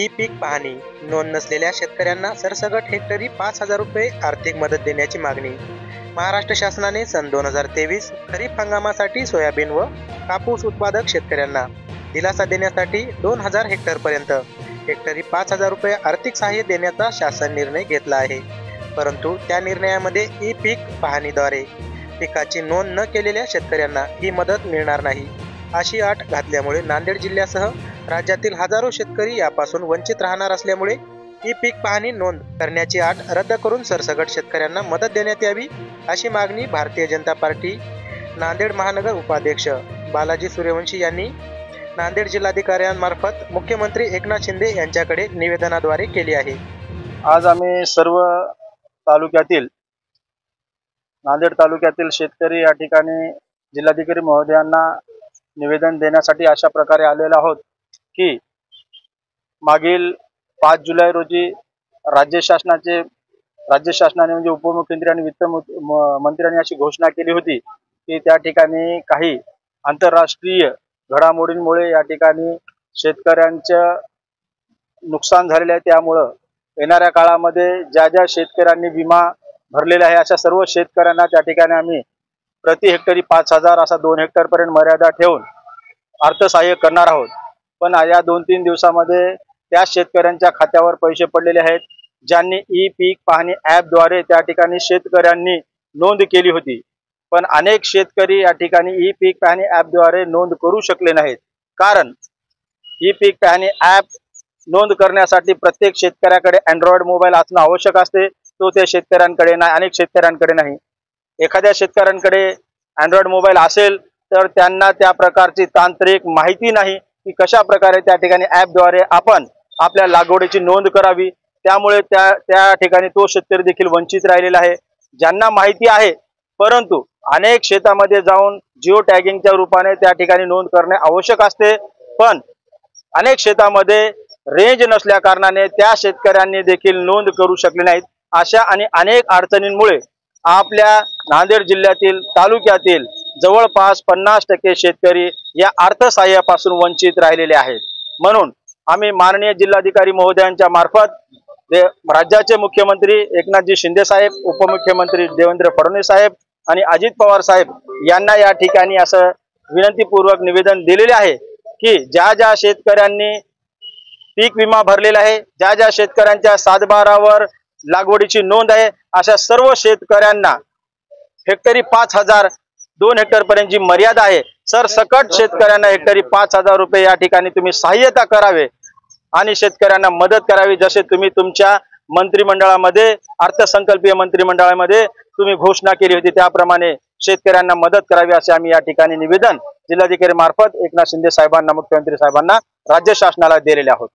E पीक पाहणी नोंद नसलेल्या शेतकऱ्यांना सरसकट हेक्टरी 5,000 रुपये आर्थिक मदत देण्याची मागणी। महाराष्ट्र शासनाने सन 2023 खरीप हंगामासाठी सोयाबीन व कापूस उत्पादक शेतकऱ्यांना दिलासा देण्यासाठी 2,000 हेक्टरपर्यंत हेक्टरी 5,000 रुपये आर्थिक सहाय्य देण्याचा शासन निर्णय घेतला आहे। परंतु त्या निर्णयामध्ये ई पीक पाहणीद्वारे पिकाची नोंद न केलेल्या शेतकऱ्यांना ही मदत मिळणार नाही अशी अट घातल्यामुळे नांदेड जिल्ह्यासह राज्यातील हजारो शेतकरी यापासून वंचित राहणार असल्यामुळे ई पीक पाहणी नोंद करण्याची अट रद्द करून सरसकट शेतकऱ्यांना मदत देण्यात यावी अशी मागणी भारतीय जनता पार्टी नांदेड महानगर उपाध्यक्ष बालाजी सूर्यवंशी यांनी नांदेड जिल्हाधिकाऱ्यांमार्फत मुख्यमंत्री एकनाथ शिंदे यांच्याकडे निवेदनाद्वारे केली आहे। आज आम्ही सर्व तालुक्यातील नांदेड तालुक्यातील शेतकरी या ठिकाणी जिल्हाधिकारी महोदयांना निवेदन देण्यासाठी अशा प्रकारे आलेलो आहोत की मागील 5 जुलै रोजी राज्य शासनाने म्हणजे उपमुख्यमंत्री आणि वित्त मंत्र्यांनी अशी घोषणा केली होती की त्या ठिकाणी काही आंतरराष्ट्रीय घडामोडींमुळे या ठिकाणी शेतकऱ्यांचं नुकसान झालेले आहे। त्यामुळे येणाऱ्या काळामध्ये ज्या ज्या शेतकऱ्यांनी विमा भरलेला आहे अशा सर्व शेतकऱ्यांना त्या ठिकाणी आम्ही प्रति हेक्टरी 5,000 असा 2 हेक्टरपर्यंत मर्यादा ठेवून अर्थसहाय्य करणार आहोत। पण या 2-3 दिवसामध्ये त्या शेतकऱ्यांच्या खात्यावर पैसे पडलेले आहेत ज्यांनी ई पीक पाहणी ॲपद्वारे त्या ठिकाणी शेतकऱ्यांनी नोंद केली होती। पण अनेक शेतकरी या ठिकाणी ई पीक पाहणी ॲपद्वारे नोंद करू शकले नाहीत, कारण ई पीक पाहणी ॲप नोंद करण्यासाठी प्रत्येक शेतकऱ्याकडे अँड्रॉइड मोबाईल असणं आवश्यक असते, तो त्या शेतकऱ्यांकडे नाही, अनेक शेतकऱ्यांकडे नाही। एखाद्या शेतकऱ्यांकडे अँड्रॉइड मोबाईल असेल तर त्यांना त्या प्रकारची तांत्रिक माहिती नाही की कशा प्रकारे त्या ठिकाणी ॲपद्वारे आपण आपल्या लागवडीची नोंद करावी। त्यामुळे त्या ठिकाणी तो शेतकरी देखील वंचित राहिलेला आहे। ज्यांना माहिती आहे परंतु अनेक शेतामध्ये जाऊन जिओ टॅगिंगच्या रूपाने त्या ठिकाणी नोंद करणे आवश्यक असते, पण अनेक शेतामध्ये रेंज नसल्या कारणाने त्या शेतकऱ्यांनी देखील नोंद करू शकले नाहीत। अशा आणि अनेक अडचणींमुळे आपल्या नांदेड जिल्ह्यातील तालुक्यातील जवळपास 50% शेतकरी या अर्थसहाय्यापासून वंचित राहिलेले आहेत। म्हणून आम्ही माननीय जिल्हाधिकारी महोदयांच्या मार्फत राज्याचे मुख्यमंत्री एकनाथजी शिंदे साहेब, उपमुख्यमंत्री देवेंद्र फडणवीस साहेब आणि अजित पवार साहेब यांना या ठिकाणी असं विनंतीपूर्वक निवेदन दिलेले आहे की ज्या ज्या शेतकऱ्यांनी पीक विमा भरलेला आहे, ज्या ज्या शेतकऱ्यांच्या 7/12वर लागवडीची नोंद आहे, अशा सर्व शेतकऱ्यांना हेक्टरी 5,000 2 हेक्टरपर्यंतची मर्यादा आहे, सरसकट शेतकऱ्यांना हेक्टरी 5,000 रुपये या ठिकाणी तुम्ही सहाय्यता करावे आणि शेतकऱ्यांना मदत करावी। जसे तुम्ही तुमच्या मंत्रिमंडळामध्ये अर्थसंकल्पीय मंत्रिमंडळामध्ये तुम्ही घोषणा केली होती त्याप्रमाणे शेतकऱ्यांना मदत करावी असे आम्ही या ठिकाणी निवेदन जिल्हाधिकारी मार्फत एकनाथ शिंदे साहेबांना, मुख्यमंत्री साहेबांना, राज्य शासनाला दिलेले आहोत।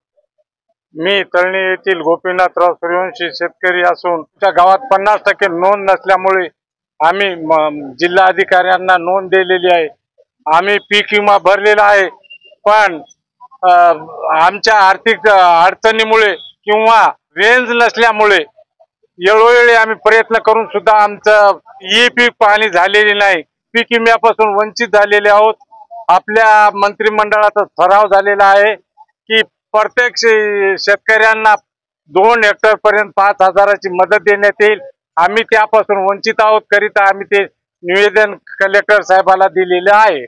मी तळणी येथील गोपीनाथराव सूर्यवंशी शेतकरी असून त्या गावात 50% नोंद नसल्यामुळे आम्ही जिल्हा अधिकाऱ्यांना नोंद दिलेली आहे। आम्ही पीक विमा भरलेला आहे, पण आमच्या आर्थिक अडचणीमुळे किंवा रेंज नसल्यामुळे वेळोवेळी आम्ही प्रयत्न करून सुद्धा आमचं ई पीक पाहणी झालेली नाही। पीक विम्यापासून वंचित झालेले आहोत। आपल्या मंत्रिमंडळाचा ठराव झालेला आहे की प्रत्येक शेतकऱ्यांना 2 हेक्टरपर्यंत 5,000ची मदत देण्यात येईल। आम्ही त्यापासून वंचित आहोत, करिता आम्ही ते निवेदन कलेक्टर साहेबाला दिलेले आहे।